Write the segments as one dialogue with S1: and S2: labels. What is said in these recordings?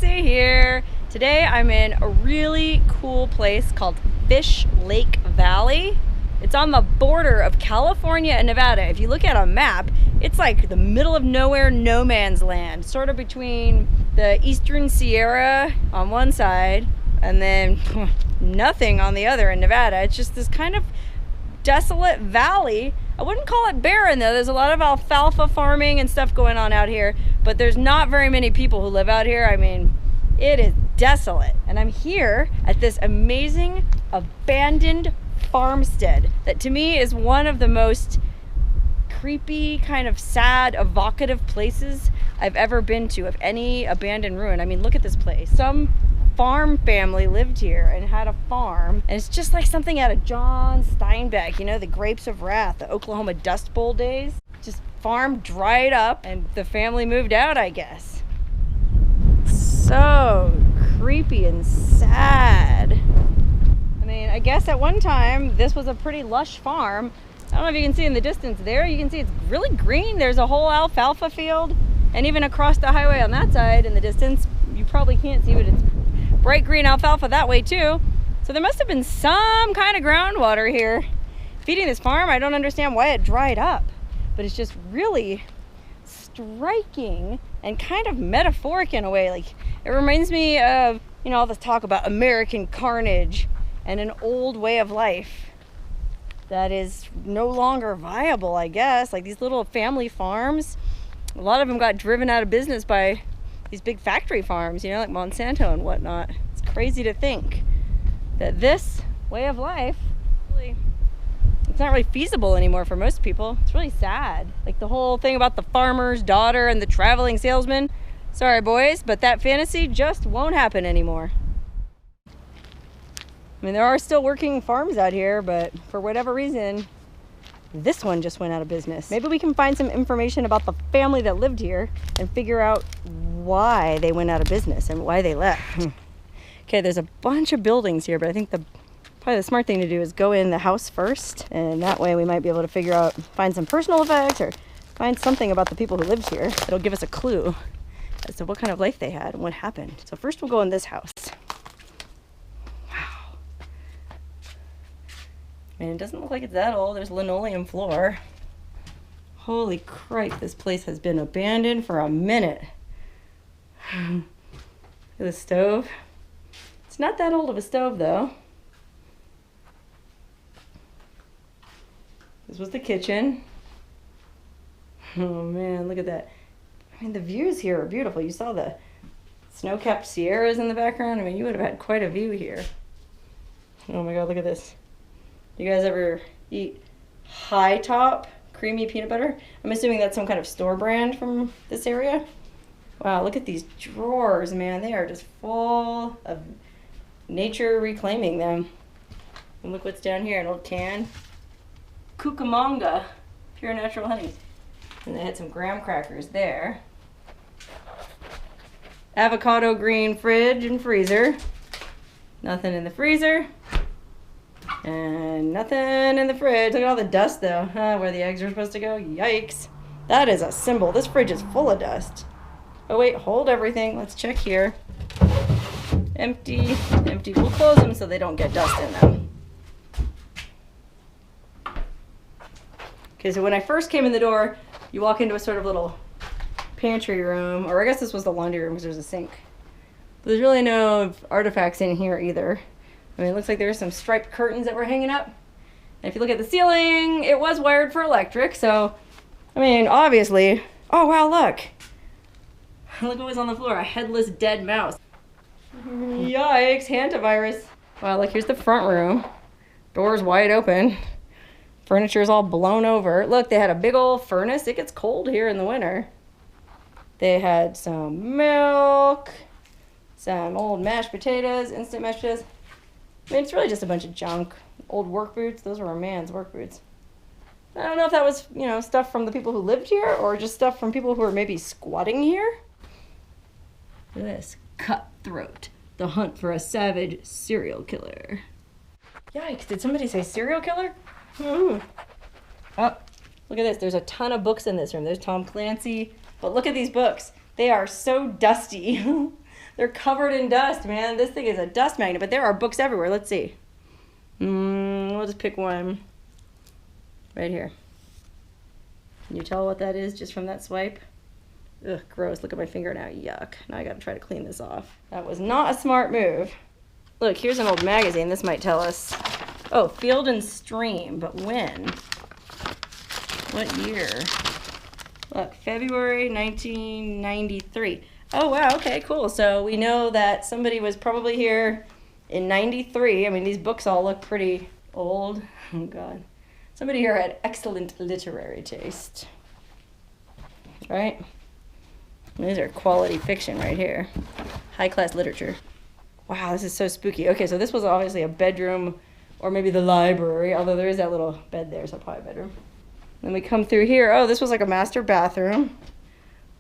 S1: Lexi here. Today I'm in a really cool place called Fish Lake Valley. It's on the border of California and Nevada. If you look at a map, it's like the middle of nowhere, no man's land, sort of between the Eastern Sierra on one side and then nothing on the other in Nevada. It's just this kind of desolate valley. I wouldn't call it barren though. There's a lot of alfalfa farming and stuff going on out here, but there's not very many people who live out here. I mean, it is desolate. And I'm here at this amazing abandoned farmstead that to me is one of the most creepy, kind of sad, evocative places I've ever been to of any abandoned ruin. I mean, look at this place. Some farm family lived here and had a farm, and it's just like something out of John Steinbeck, you know, the Grapes of Wrath, the Oklahoma Dust Bowl days. Just farm dried up and the family moved out, I guess. So creepy and sad. I mean, I guess at one time this was a pretty lush farm. I don't know if you can see in the distance there, you can see it's really green. There's a whole alfalfa field, and even across the highway on that side in the distance, you probably can't see, but it's bright green alfalfa that way too. So there must have been some kind of groundwater here feeding this farm. I don't understand why it dried up, but it's just really striking and kind of metaphoric in a way. Like, it reminds me of, you know, all this talk about American carnage and an old way of life that is no longer viable, I guess. Like these little family farms, a lot of them got driven out of business by these big factory farms, you know, like Monsanto and whatnot. It's crazy to think that this way of life, really, it's not really feasible anymore for most people. It's really sad. Like the whole thing about the farmer's daughter and the traveling salesman. Sorry, boys, but that fantasy just won't happen anymore. I mean, there are still working farms out here, but for whatever reason, this one just went out of business. Maybe we can find some information about the family that lived here and figure out why they went out of business and why they left. Okay, there's a bunch of buildings here, but I think probably the smart thing to do is go in the house first, and that way we might be able to figure out, find some personal effects or find something about the people who lived here that'll give us a clue as to what kind of life they had and what happened. So first we'll go in this house. Wow. And it doesn't look like it's that old. There's linoleum floor. Holy crap, this place has been abandoned for a minute. Look at the stove. It's not that old of a stove though. This was the kitchen. Oh man, look at that. I mean, the views here are beautiful. You saw the snow-capped Sierras in the background. I mean, you would have had quite a view here. Oh my God, look at this. You guys ever eat High Top creamy peanut butter? I'm assuming that's some kind of store brand from this area. Wow, look at these drawers, man. They are just full of nature reclaiming them. And look what's down here, an old can. Cucamonga, pure natural honey. And they had some graham crackers there. Avocado green fridge and freezer. Nothing in the freezer. And nothing in the fridge. Look at all the dust though, where the eggs are supposed to go. Yikes. That is a symbol. This fridge is full of dust. Oh wait, hold everything. Let's check here. Empty, empty. We'll close them so they don't get dust in them. Okay, so when I first came in the door, you walk into a sort of little pantry room, or I guess this was the laundry room because there's a sink. But there's really no artifacts in here either. I mean, it looks like there's some striped curtains that were hanging up. And if you look at the ceiling, it was wired for electric, so, I mean, obviously. Oh wow, look. Look what was on the floor, a headless dead mouse. Yikes, hantavirus. Wow, look, here's the front room. Doors wide open. Furniture is all blown over. Look, they had a big old furnace. It gets cold here in the winter. They had some milk, some old mashed potatoes, instant mashed potatoes. I mean, it's really just a bunch of junk. Old work boots. Those were a man's work boots. I don't know if that was, you know, stuff from the people who lived here or just stuff from people who were maybe squatting here. Look at this. Cutthroat. The hunt for a savage serial killer. Yikes, did somebody say serial killer? Oh, look at this. There's a ton of books in this room. There's Tom Clancy. But look at these books. They are so dusty. They're covered in dust, man. This thing is a dust magnet, but there are books everywhere. Let's see. We'll just pick one right here. Can you tell what that is just from that swipe? Ugh, gross. Look at my finger now. Yuck. Now I gotta try to clean this off. That was not a smart move. Look, here's an old magazine. This might tell us. Oh, Field and Stream, but when? What year? Look, February 1993. Oh, wow, okay, cool. So we know that somebody was probably here in 93. I mean, these books all look pretty old. Oh, God. Somebody here had excellent literary taste. Right? These are quality fiction right here. High-class literature. Wow, this is so spooky. Okay, so this was obviously a bedroom or maybe the library, although there is that little bed there, so probably a bedroom. Then we come through here. Oh, this was like a master bathroom.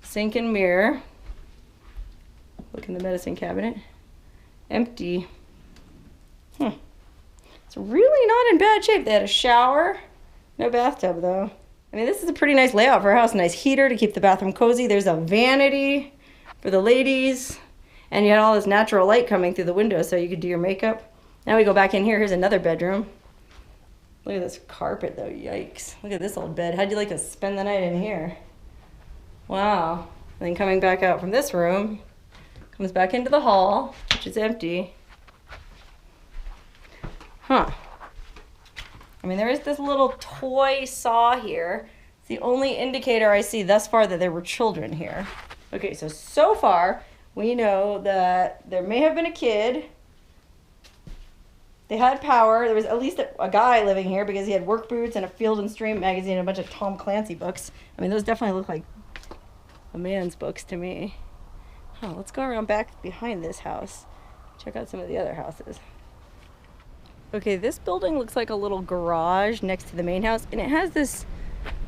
S1: Sink and mirror. Look in the medicine cabinet. Empty. It's really not in bad shape. They had a shower. No bathtub, though. I mean, this is a pretty nice layout for a house. Nice heater to keep the bathroom cozy. There's a vanity for the ladies. And you had all this natural light coming through the window so you could do your makeup. Now we go back in here. Here's another bedroom. Look at this carpet, though. Yikes. Look at this old bed. How'd you like to spend the night in here? Wow. And then coming back out from this room, comes back into the hall, which is empty. Huh. I mean, there is this little toy saw here. It's the only indicator I see thus far that there were children here. Okay, so far, we know that there may have been a kid. They had power. There was at least a guy living here because he had work boots and a Field and Stream magazine and a bunch of Tom Clancy books. I mean, those definitely look like a man's books to me. Oh, let's go around back behind this house. Check out some of the other houses. Okay, this building looks like a little garage next to the main house, and it has this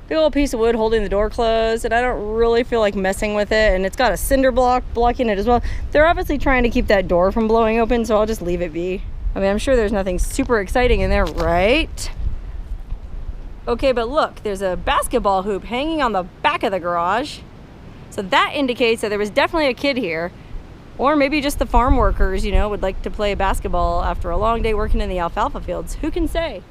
S1: big old piece of wood holding the door closed, and I don't really feel like messing with it, and it's got a cinder block blocking it as well. They're obviously trying to keep that door from blowing open, so I'll just leave it be. I mean, I'm sure there's nothing super exciting in there, right? Okay, but look, there's a basketball hoop hanging on the back of the garage. So that indicates that there was definitely a kid here. Or maybe just the farm workers, you know, would like to play basketball after a long day working in the alfalfa fields. Who can say?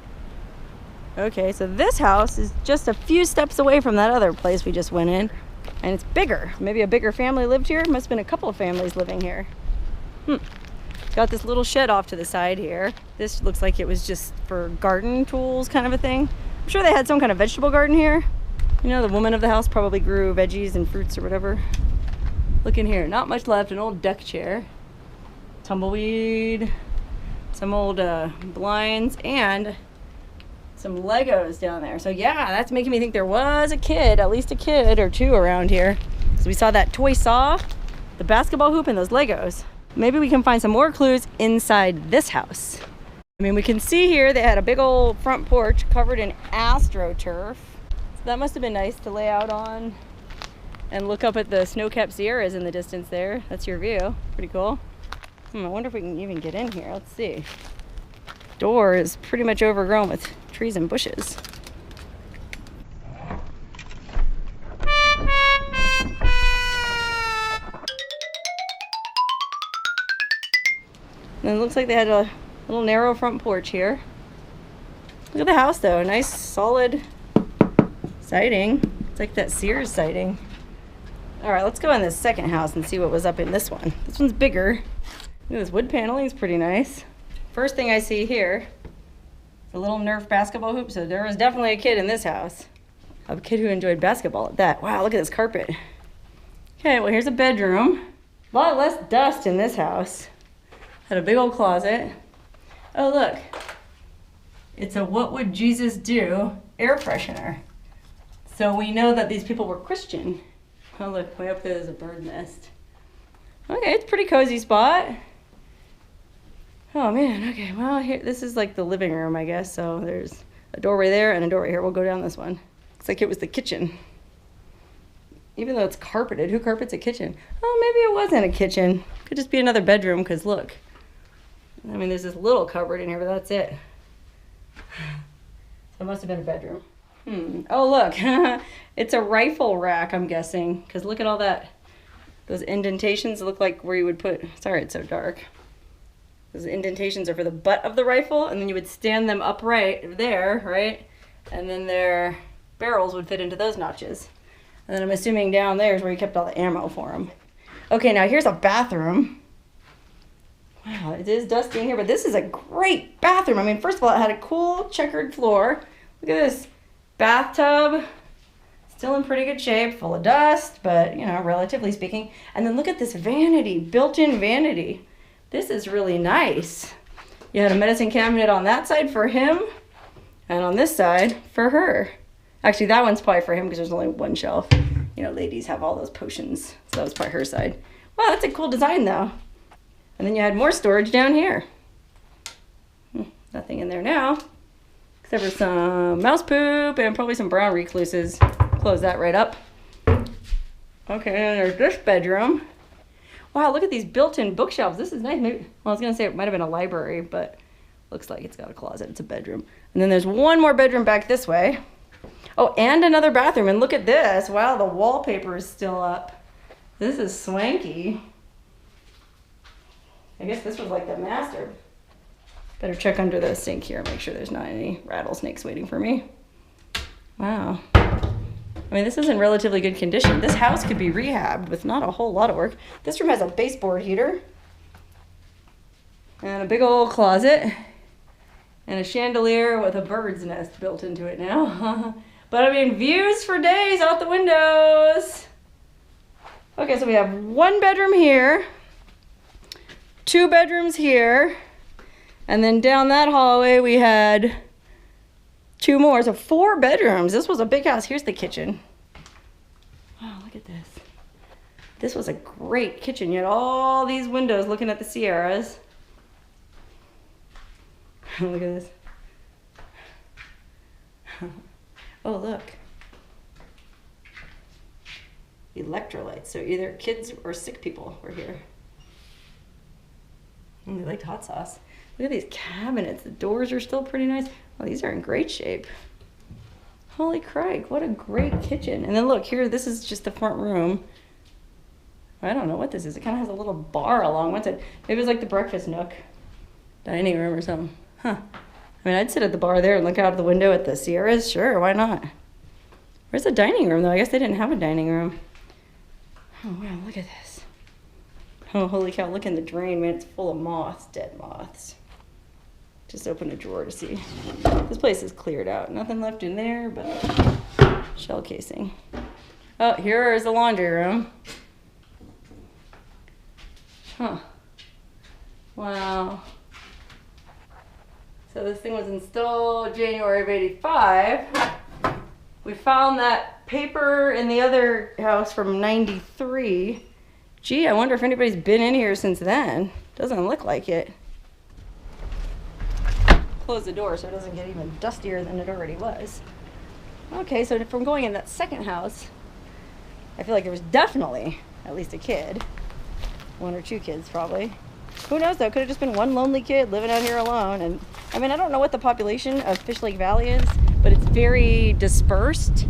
S1: Okay, so this house is just a few steps away from that other place we just went in. And it's bigger. Maybe a bigger family lived here. Must have been a couple of families living here. Got this little shed off to the side here. This looks like it was just for garden tools kind of a thing. I'm sure they had some kind of vegetable garden here. You know, the woman of the house probably grew veggies and fruits or whatever. Look in here, not much left. An old deck chair, tumbleweed, some old blinds, and some Legos down there. So yeah, that's making me think there was a kid, at least a kid or two around here. So we saw that toy saw, the basketball hoop, and those Legos. Maybe we can find some more clues inside this house. I mean, we can see here they had a big old front porch covered in AstroTurf. So that must have been nice to lay out on and look up at the snow-capped Sierras in the distance there. That's your view. Pretty cool. I wonder if we can even get in here. Let's see. Door is pretty much overgrown with trees and bushes. And it looks like they had a little narrow front porch here. Look at the house though, nice solid siding. It's like that Sears siding. All right, let's go in this second house and see what was up in this one. This one's bigger. Look at this wood paneling, it's pretty nice. First thing I see here, the little Nerf basketball hoop. So there was definitely a kid in this house. A kid who enjoyed basketball at that. Wow, look at this carpet. Okay, well here's a bedroom. A lot less dust in this house. Had a big old closet. Oh look, it's a "What Would Jesus Do" air freshener. So we know that these people were Christian. Oh look, way up there there's a bird nest. Okay, it's a pretty cozy spot. Oh man, okay, well here, this is like the living room, I guess. So there's a doorway there and a doorway here. We'll go down this one. Looks like it was the kitchen. Even though it's carpeted, who carpets a kitchen? Oh, maybe it wasn't a kitchen. Could just be another bedroom, because look. I mean, there's this little cupboard in here, but that's it. So it must have been a bedroom. Oh, look. It's a rifle rack, I'm guessing, because look at all that Those indentations look like where you would put, sorry it's so dark. Those indentations are for the butt of the rifle, and then you would stand them upright there, right? And then their barrels would fit into those notches. And then I'm assuming down there is where you kept all the ammo for them. Okay, now here's a bathroom. Wow, it is dusty in here, but this is a great bathroom. I mean, first of all, it had a cool checkered floor. Look at this bathtub. Still in pretty good shape, full of dust, but, you know, relatively speaking. And then look at this vanity, built-in vanity. This is really nice. You had a medicine cabinet on that side for him, and on this side for her. Actually, that one's probably for him because there's only one shelf. You know, ladies have all those potions, so that was probably her side. Wow, that's a cool design, though. And then you had more storage down here. Nothing in there now, except for some mouse poop and probably some brown recluses. Close that right up. Okay, and there's this bedroom. Wow, look at these built-in bookshelves. This is nice. Maybe, well, I was gonna say it might have been a library, but looks like it's got a closet. It's a bedroom. And then there's one more bedroom back this way. Oh, and another bathroom. And look at this. Wow, the wallpaper is still up. This is swanky. I guess this was like the master. Better check under the sink here, make sure there's not any rattlesnakes waiting for me. Wow. I mean, this is in relatively good condition. This house could be rehabbed with not a whole lot of work. This room has a baseboard heater and a big old closet and a chandelier with a bird's nest built into it now. But I mean, views for days out the windows. Okay, so we have one bedroom here, two bedrooms here, and then down that hallway we had two more, so 4 bedrooms. This was a big house. Here's the kitchen. Wow, look at this. This was a great kitchen. You had all these windows looking at the Sierras. Look at this. Oh, look. Electrolytes. So either kids or sick people were here. And they liked hot sauce. Look at these cabinets. The doors are still pretty nice. Oh, these are in great shape. Holy crike, what a great kitchen. And then look here, this is just the front room. I don't know what this is. It kind of has a little bar along one side. Maybe it's like the breakfast nook, dining room or something. Huh. I mean, I'd sit at the bar there and look out of the window at the Sierras. Sure, why not? Where's the dining room, though? I guess they didn't have a dining room. Oh, wow, look at this. Oh, holy cow, look in the drain, man. It's full of moths, dead moths. Just open a drawer to see. This place is cleared out. Nothing left in there but shell casing. Oh, here is the laundry room. Huh. Wow. So this thing was installed January of '85. We found that paper in the other house from '93. Gee, I wonder if anybody's been in here since then. Doesn't look like it. Close the door so it doesn't get even dustier than it already was. Okay, so from going in that second house, I feel like there was definitely at least a kid. 1 or 2 kids probably. Who knows though, could have just been one lonely kid living out here alone. And I mean, I don't know what the population of Fish Lake Valley is, but it's very dispersed.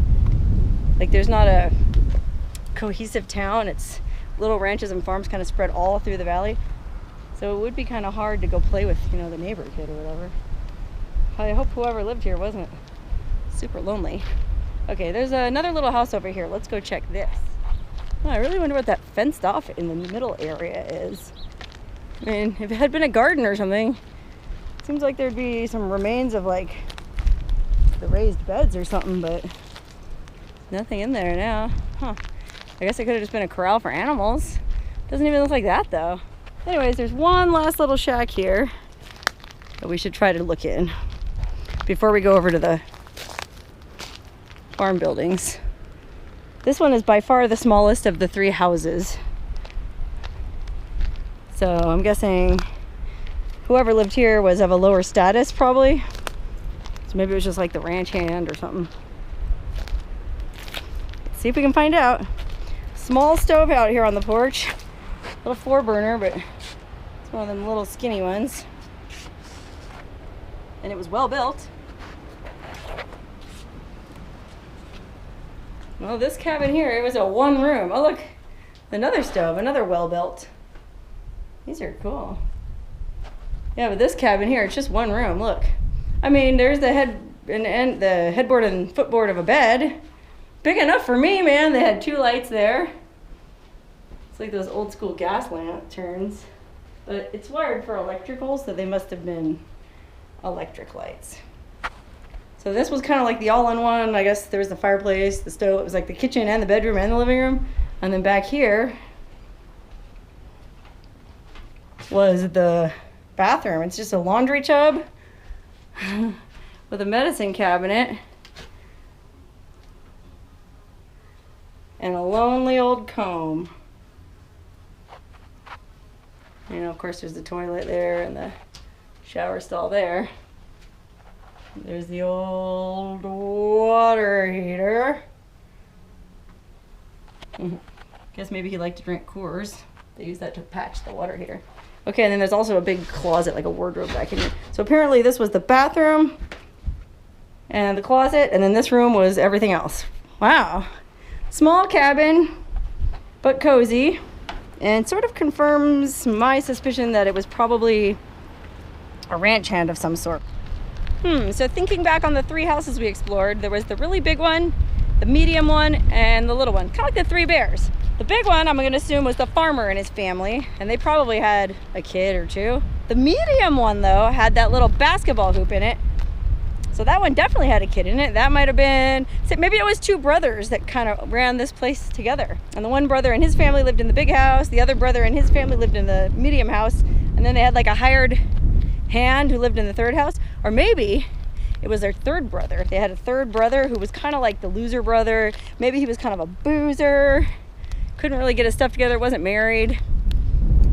S1: Like there's not a cohesive town. It's little ranches and farms kind of spread all through the valley. So it would be kind of hard to go play with, you know, the neighbor kid or whatever. I hope whoever lived here wasn't super lonely. Okay, there's another little house over here. Let's go check this. Oh, I really wonder what that fenced off in the middle area is. I mean, if it had been a garden or something, it seems like there'd be some remains of like the raised beds or something, but nothing in there now. Huh. I guess it could have just been a corral for animals. Doesn't even look like that though. Anyways, there's one last little shack here that we should try to look in before we go over to the farm buildings. This one is by far the smallest of the 3 houses. So I'm guessing whoever lived here was of a lower status probably. So maybe it was just like the ranch hand or something. Let's see if we can find out. Small stove out here on the porch. Little 4-burner, but it's one of them little skinny ones. And it was well built. Well, this cabin here, it was a 1 room. Oh look, Another stove, another well-built. These are cool. Yeah, but this cabin here, it's just one room. Look, I mean, there's the the headboard and footboard of a bed. Big enough for me, man. They had 2 lights there. It's like those old school gas lanterns, but it's wired for electrical, so they must have been electric lights. So this was kind of like the all-in-one. I guess there was the fireplace, the stove. It was like the kitchen and the bedroom and the living room. And then back here was the bathroom. It's just a laundry tub with a medicine cabinet and a lonely old comb. You know, of course, there's the toilet there and the shower stall there. There's the old water heater. Guess maybe he liked to drink Coors. They use that to patch the water heater. Okay, and then there's also a big closet, like a wardrobe back in here. So apparently this was the bathroom and the closet, and then this room was everything else. Wow. Small cabin, but cozy, and sort of confirms my suspicion that it was probably a ranch hand of some sort. So thinking back on the 3 houses we explored, there was the really big one, the medium one, and the little one. Kind of like the 3 bears. The big one, I'm gonna assume, was the farmer and his family, and they probably had a kid or 2. The medium one, though, had that little basketball hoop in it. So that one definitely had a kid in it. That might have been, maybe it was 2 brothers that kind of ran this place together. And the one brother and his family lived in the big house. The other brother and his family lived in the medium house. And then they had like a hired hand who lived in the 3rd house. Or maybe it was their 3rd brother. They had a 3rd brother who was kind of like the loser brother. Maybe he was kind of a boozer. Couldn't really get his stuff together, wasn't married.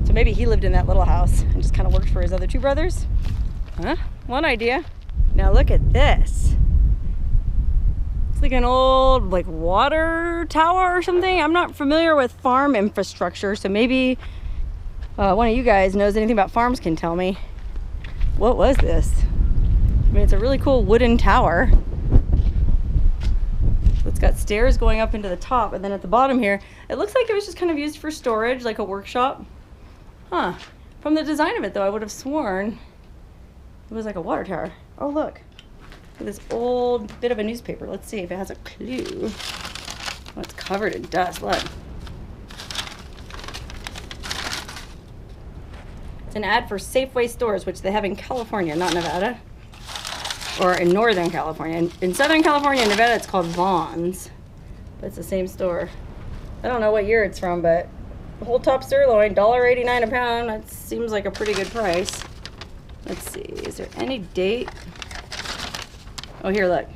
S1: So maybe he lived in that little house and just kind of worked for his other 2 brothers. Huh? One idea. Now look at this. It's like an old water tower or something. I'm not familiar with farm infrastructure, so maybe one of you guys knows anything about farms can tell me. What was this? I mean, it's a really cool wooden tower. It's got stairs going up into the top, and then at the bottom here, it looks like it was just kind of used for storage, like a workshop. Huh. From the design of it, though, I would have sworn it was like a water tower. Oh, look. This old bit of a newspaper. Let's see if it has a clue. Oh, it's covered in dust. Look. It's an ad for Safeway stores, which they have in California, not Nevada. Or in Northern California. In Southern California and Nevada, it's called Vaughn's. But it's the same store. I don't know what year it's from, but whole top sirloin, $1.89 a pound. That seems like a pretty good price. Let's see, is there any date? Oh, here, look.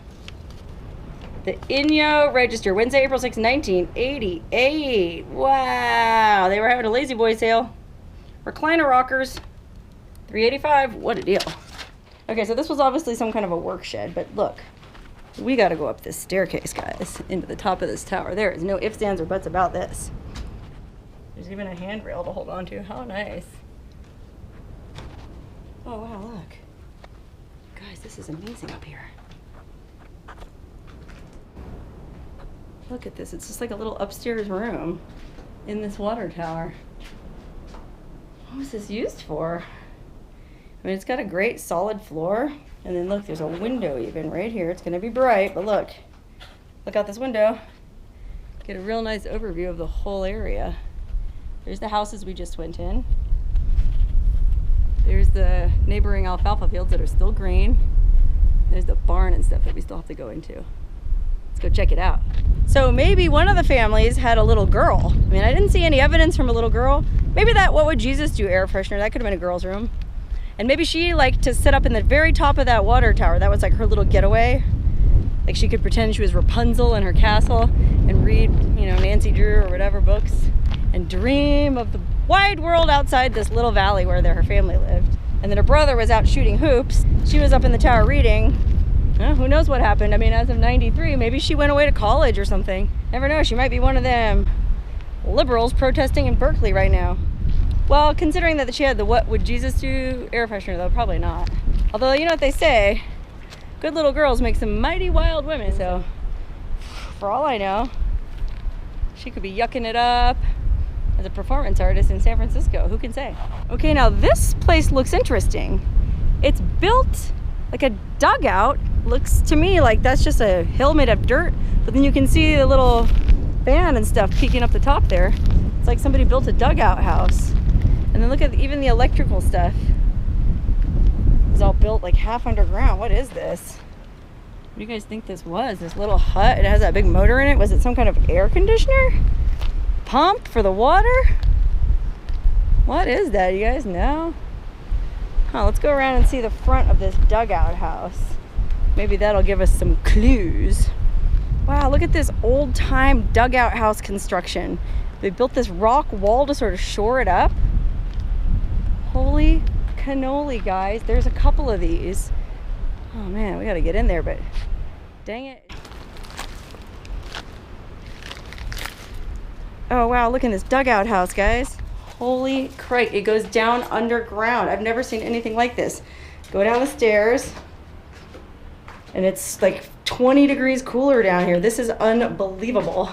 S1: The Inyo Register, Wednesday, April 6, 1988. Wow, they were having a Lazy Boy sale. Recliner rockers, $3.85. What a deal. Okay, so this was obviously some kind of a work shed, but look, we got to go up this staircase, guys, into the top of this tower. There is no ifs, ands, or buts about this. There's even a handrail to hold on to. How nice. Oh, wow, look. Guys, this is amazing up here. Look at this. It's just like a little upstairs room in this water tower. What was this used for? I mean, it's got a great solid floor. And then look, there's a window even right here. It's gonna be bright, but look. Look out this window. Get a real nice overview of the whole area. There's the houses we just went in. There's the neighboring alfalfa fields that are still green. There's the barn and stuff that we still have to go into. Let's go check it out. So maybe one of the families had a little girl. I mean, I didn't see any evidence from a little girl. Maybe that what would Jesus do air freshener, that could have been a girl's room. And maybe she liked to sit up in the very top of that water tower. That was like her little getaway. Like she could pretend she was Rapunzel in her castle and read, you know, Nancy Drew or whatever books and dream of the wide world outside this little valley where her family lived. And then her brother was out shooting hoops. She was up in the tower reading. Who knows what happened? I mean, as of 93, maybe she went away to college or something. Never know, she might be one of them liberals protesting in Berkeley right now. Well, considering that she had the what would Jesus do air freshener, though, probably not. Although, you know what they say, good little girls make some mighty wild women, so for all I know, she could be yucking it up, as a performance artist in San Francisco. Who can say? Okay, now this place looks interesting. It's built like a dugout. Looks to me like that's just a hill made of dirt, but then you can see the little fan and stuff peeking up the top there. It's like somebody built a dugout house. And then look at even the electrical stuff. It's all built like half underground. What is this? What do you guys think this was? This little hut? It has that big motor in it. Was it some kind of air conditioner? Pump for the water? What is that? You guys know? Huh, let's go around and see the front of this dugout house. Maybe that'll give us some clues. Wow, look at this old-time dugout house construction. They built this rock wall to sort of shore it up. Holy cannoli, guys. There's a couple of these. Oh man, we gotta get in there, but dang it. Oh wow, look in this dugout house, guys. Holy crap, it goes down underground. I've never seen anything like this. Go down the stairs, and it's like 20 degrees cooler down here. This is unbelievable.